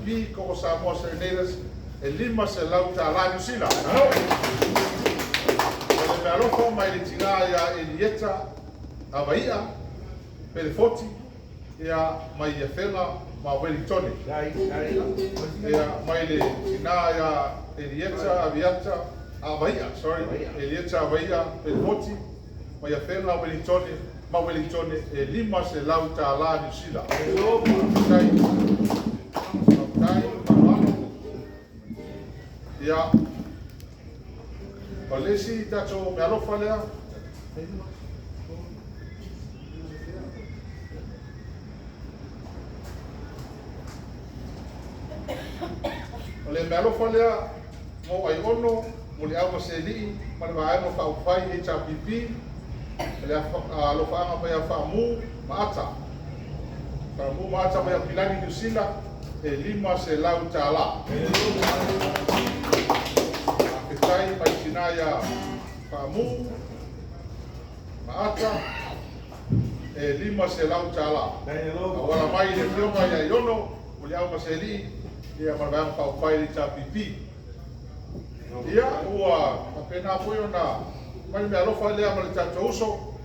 SPP, KOKO Samoa SERENADERS, e 5 selau tālā New Zealand. O le mea lofa mai le tingā ia Elieta Avaia, pele 40, ia mai ia whenga ma Wellington. Ia mai le tingā ia Elieta Avaia, Elieta Avaia, pele 40, mai ia whenga Wellington, e 5 selau tālā New Zealand. Ia o lesi tato me alofa lea o le me alofa lea mo ai ono mo le au maseli ma le vaenga whaupai e tapipi le alofa anga pa ia whaamu maata whaamu maata pa ia pilani New Zealand e 5 selau tālā. Tai mai tinaya Whaamu, Maata, e 5 selau tālā. Awala mai le whionga ia iono, o le au maseli, ia marwang whaupai li tapipi. Ia ua apena poio na mai mea lofa lea ma le tato uso,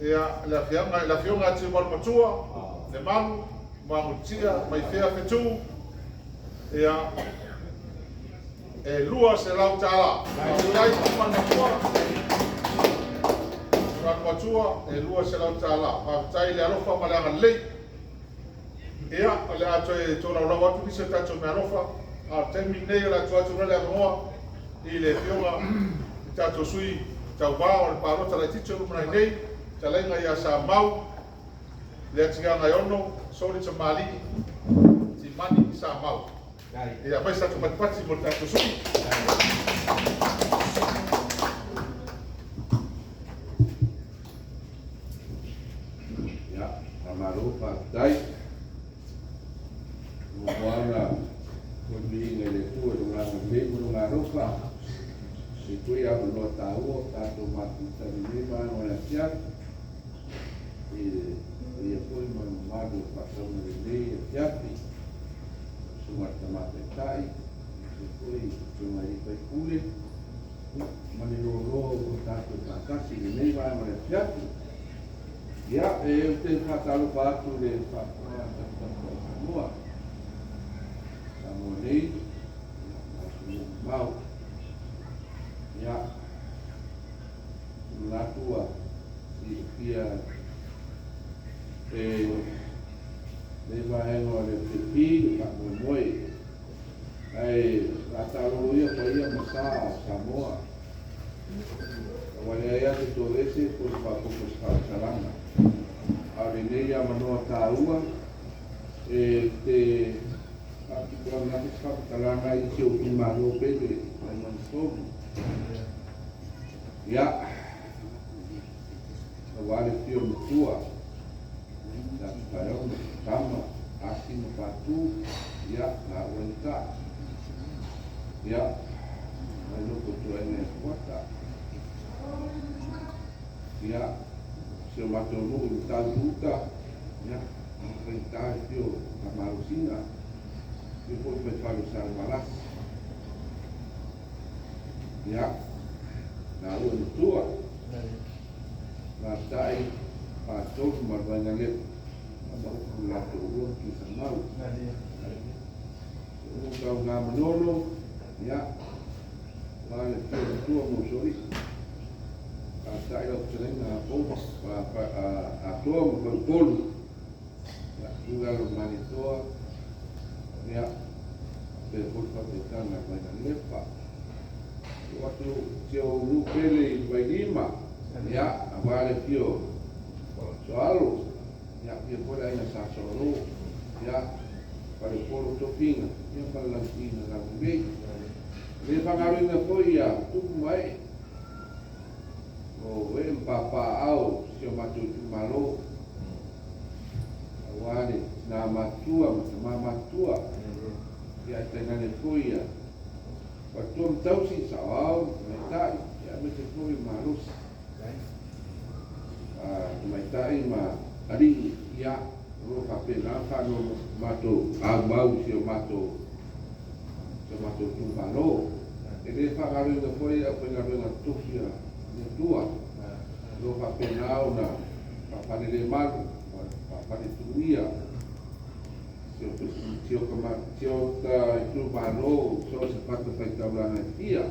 ia la whionga ati matua, le manu, mamutia, mai whea whetu, ia e 2 selau tālā. Ai matua, matua e 2 selau tālā. Patai le alofa ma le anga lei. Ia o le ato e tōna urawa atu kisa tato me alofa. A temi nei la atu atu rele angoa. I le whionga tato sui tau bao le pārota la tito rumana nei. Talenga ia sa mau. Le atinganga iono. Sori ta mali. Ti mani sa mau. Ia mai sa pati mo tato sui. Ya, amaru patai. Muara kundi ngele tu dengan minggu dengan rupa. Itu ya belum tahu tato mati tadi mana oleh siap. Ia pun memadu pasal ini siap. Semua tempat tai, sesuai cuma ikai kulit, menilolo satu kasih ini mana mereka ya, itu kata lupa tu deh pak semua, ini mau, ya, latua, si dia, Leva oleh pipi, tak bermoi. Kata ia paya masa Samoa. Awalnya itu resi pun fokus salana. Hari ini yang menua tahu, tapi kalau nanti salana itu malu pede, mensob. Ya, awalnya film tua. Dan sekarang sama asing patu ya nggak wanita ya lalu ketuanya kuota ya semacam tahu juga ya perintah itu sama Rusina itu besar balas ya lalu tua nasai patu berbanyak Pulau turun kita mau. Kau nggak menolong, ya. Lalu tua musuh. Saya sering apa atua berpol. Ya, juga rumah itu, ya. Berpol kita nggak banyak lepas. Waktu jauh lu pilih lima, ya, awalnya tio soal ya dia boleh hanya sasoro ya pada polo topinga yang pada lantina lagi dia pangaruh na foi ya tu mai o papa au se matu malo awali na matua mama tua ya tengah na foi ya waktu tahu si sawau mai ya mesti foi malus mai tai ma Adi ya Ro papena whano mato mau si o mato tūmalo. E re whakaru na whoi a whenga renga tūwhia na tua. Ro papena o na papanere maru, papane tuia. Sio ka tūmalo, so se pata whai taurana ia.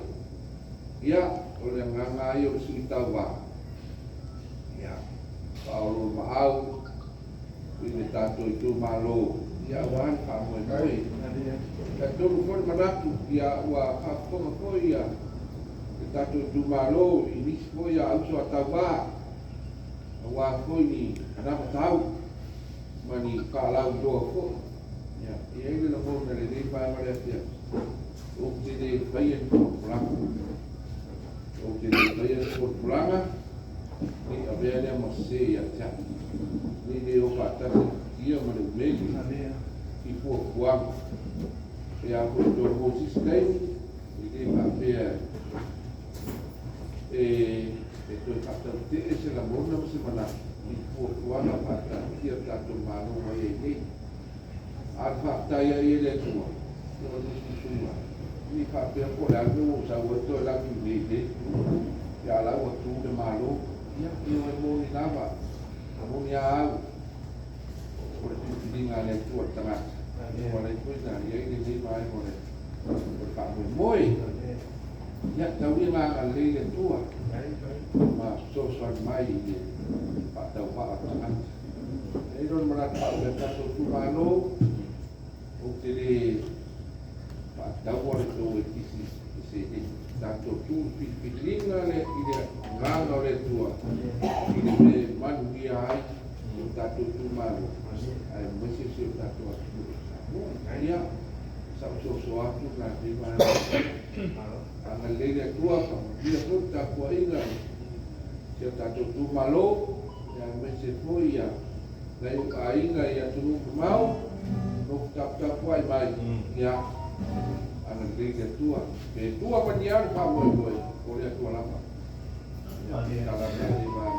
Ia, o le nganga i o sui taua. Ia, paolo maau, ine tato i tūmalo. Ia, wan whamoe moi. Ka tolu kore manatu, ia ua whakonga koe ia. Ke tato i tūmalo, i nisi koe ia auso a taua. Ua koe ni anapa tau, mani kālau doa koe. Ia, ia ine na mōna le nei whae mare atia. O te ne whaia ni kō pulanga. O te ne whaia ni kō pulanga, ni a vea nea ma se ia tia. Ni ne o whaatata ia ma le umeli. I pua puanga. E a koe tō Moses Kaini, i ne whapea e tō whaatata te e se la mōna ma se mana. I pua puanga whaatata ia tato māno mai e nei. Ar whaataya i e le tua. Nō nisi suma. Ni whapea ko le anu o sa wato e laki nei te. Ia lau a tū de mālo. Ia i o e mōni nawa. A mōni a au. O le tūpiringa le tua tangata. O le tuina, ia i le mai o le whamoe moi. Ia tau i ngā le le tua. Ma sosoan mai i le whatau wha tangata. E ron marata o le tato tūmano. O te le whatau o le tō e kisi i se ne. Tato tū piringa le i le nganga o le tua. I le me manu ia ai o tato tūmano. Ai mwese se o tato atu. Ia, sau so atu na te mai. Anga lele tua ka ia puta ko inga. Se tato tūmalo, ia mwese foi ia. Nei a inga ia tunu mau. No tap ai mai. Ia. Anga lele tua. Pe tua maniar pa moi o le tua lama. Ia, kala nei mai.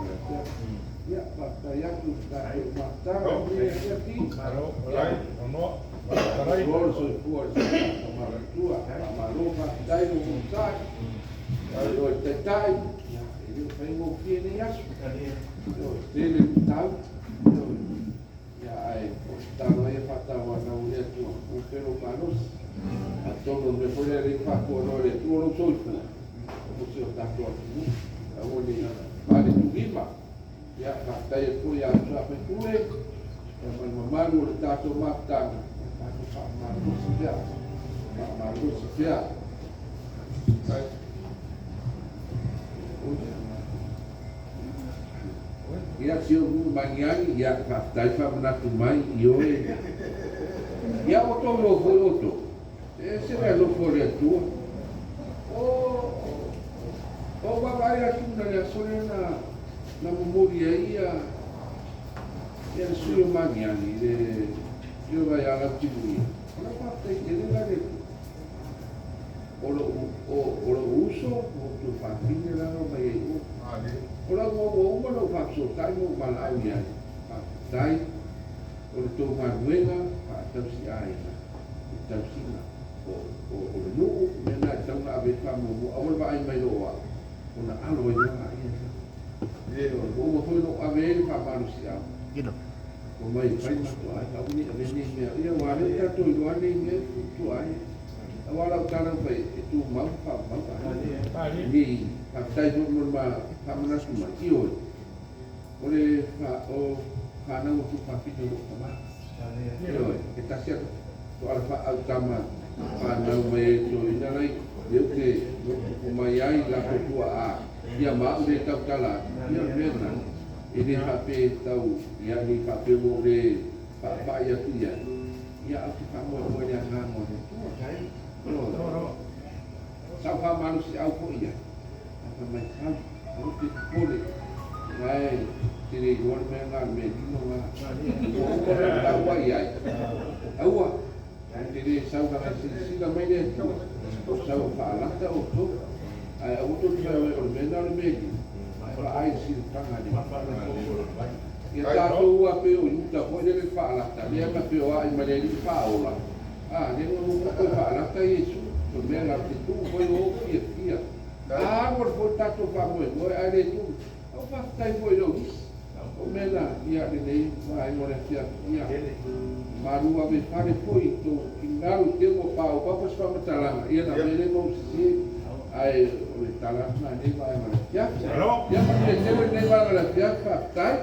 Ia, pa ia tu ta mata. Ia ti. Aro, rai, ono. Gol so fuor ma tua, ma roba dai no montar. Io te dai. Io fai mo viene ya. Io dele tau. Ya ai, stavo e fatta una unia tua. Un pero panos. Attorno me poi le fa colore tu non so il fu. Come si sta tu. A oni vale tu viva. Ya fatta e poi ya sua petture. Ma mamma lo tato mattano. Marusi pia. Ia si o maniani ia tai fa manatu mai io e ia o to lo foto. E se vai lo fore tu. O vai a tuna le solena na memoria ia sui maniani de io vai alla TV. Una parte che deve avere o uso o tu famiglia la roba e o la uomo lo fa soltanto malauia. Dai o tu manuela fa tausi ai. Tausina o no nena tau na ave famu o vai mai loa. Una alo e loa ia. E o foi no ave fa manusia. O mai fai ma ai au ni ave ni me ia wa le ta to lo ani me tu ai awala utana fai tu ma fa ni a tai no ma fa mana su ma io o le fa o kana o tu fa pito o ma e ta sia to alfa utama fa na me to ina nai eu que o mai ai la tua a ia ma o le ta kala ia mena ini hape tau ia ni hape mo le pa ia tia ia aku kamu mo dia ngamo tu kai no sa fa manusia au ko ia apa mai kan o te pole ai tiri gol me na me dino ma o ta wa ia aua tiri sa ga si ga mai le tu sa fa la ta o tu ai o tu fa o me na me Para ai si tanga di Ia tātou ua pe o iuta ko le whaalata. Lea ma pe o ai ma le li whaola. Le ngonu ko whaalata Iesu. O mea ngā te tū koe o kia. Ngor po tātou whamoe. Moe ai le tū. Au whaftai koe ro his. O mea na ia le nei. Ai ngore kia. Marua me whare poi tō. Ki ngaru te mo pāo. Papas whamatalanga. Ia na mele mo sisi. Ai o le talanga nei mai ma le kia. Ia ma le tele nei mai ma le kia. Whaftai.